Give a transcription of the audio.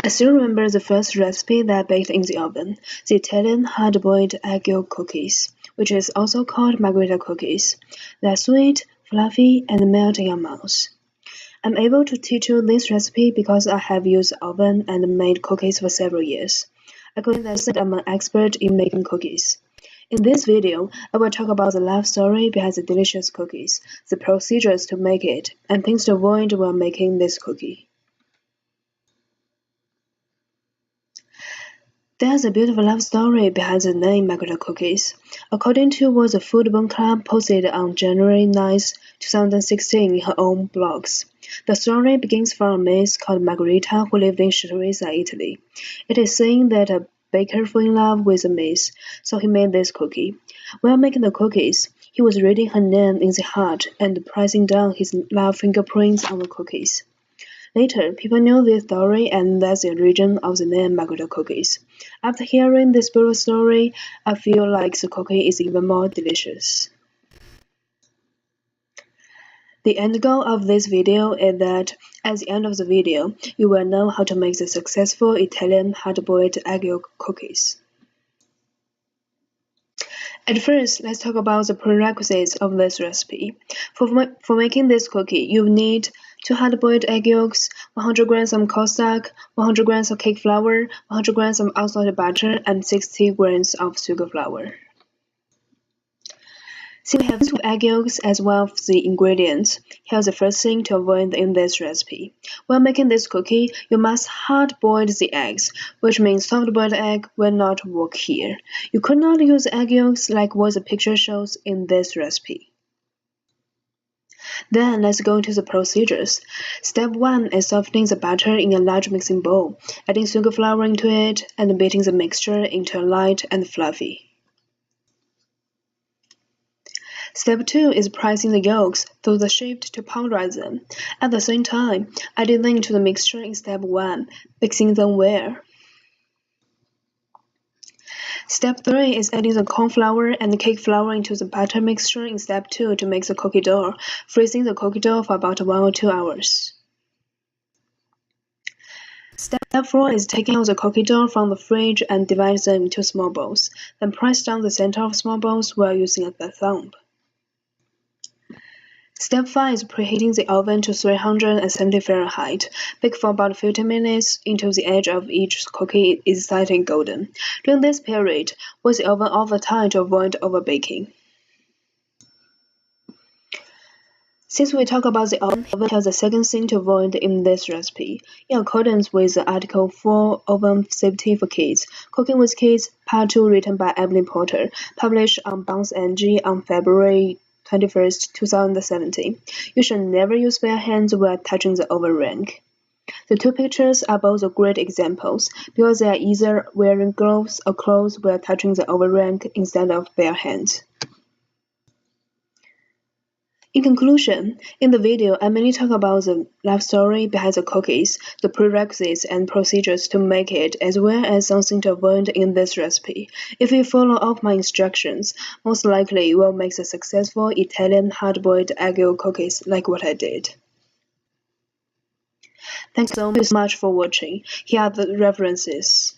I still remember the first recipe that I baked in the oven, the Italian hard-boiled egg yolk cookies, which is also called margherita cookies. They're sweet, fluffy, and melt in your mouth. I'm able to teach you this recipe because I have used the oven and made cookies for several years. I could say that I'm an expert in making cookies. In this video, I will talk about the life story behind the delicious cookies, the procedures to make it, and things to avoid while making this cookie. There's a beautiful love story behind the name margherita cookies. According to what the Foodborne Club posted on January 9, 2016 in her own blogs. The story begins from a miss called Margherita who lived in Stresa, Italy. It is saying that a baker fell in love with a miss, so he made this cookie. While making the cookies, he was reading her name in the heart and pressing down his love fingerprints on the cookies. Later, people knew this story, and that's the origin of the name margherita cookies. After hearing this beautiful story, I feel like the cookie is even more delicious. The end goal of this video is that at the end of the video, you will know how to make the successful Italian hard-boiled egg yolk cookies. At first, let's talk about the prerequisites of this recipe. For making this cookie, you need 2 hard-boiled egg yolks, 100 grams of cornstarch, 100 grams of cake flour, 100 grams of unsalted butter, and 60 grams of sugar flour. Since we have 2 egg yolks as well as the ingredients, here's the first thing to avoid in this recipe. While making this cookie, you must hard-boil the eggs, which means soft-boiled egg will not work here. You could not use egg yolks like what the picture shows in this recipe. Then let's go into the procedures. Step 1 is softening the butter in a large mixing bowl, adding sugar flour into it, and beating the mixture until light and fluffy. Step 2 is pressing the yolks through the shift to pulverize them. At the same time, adding them into the mixture in step 1, mixing them well. Step 3 is adding the corn flour and cake flour into the batter mixture in step 2 to make the cookie dough, freezing the cookie dough for about 1 or 2 hours. Step 4 is taking out the cookie dough from the fridge and divide them into small balls, then press down the center of small balls while using a thumb. Step 5 is preheating the oven to 370 Fahrenheit. Bake for about 15 minutes until the edge of each cookie is slightly golden. During this period, watch the oven all the time to avoid overbaking. Since we talk about the oven, here's the second thing to avoid in this recipe. In accordance with Article 4 Oven Safety for Kids, Cooking with Kids, Part 2 written by Evelyn Porter, published on Bounce NG on February 21st, 2017. You should never use bare hands while touching the oven rank. The 2 pictures are both great examples because they are either wearing gloves or clothes while touching the oven rank instead of bare hands. In conclusion, in the video, I mainly talk about the life story behind the cookies, the prerequisites and procedures to make it, as well as something to avoid in this recipe. If you follow all my instructions, most likely you will make the successful Italian hard-boiled egg yolk cookies like what I did. Thanks so much for watching. Here are the references.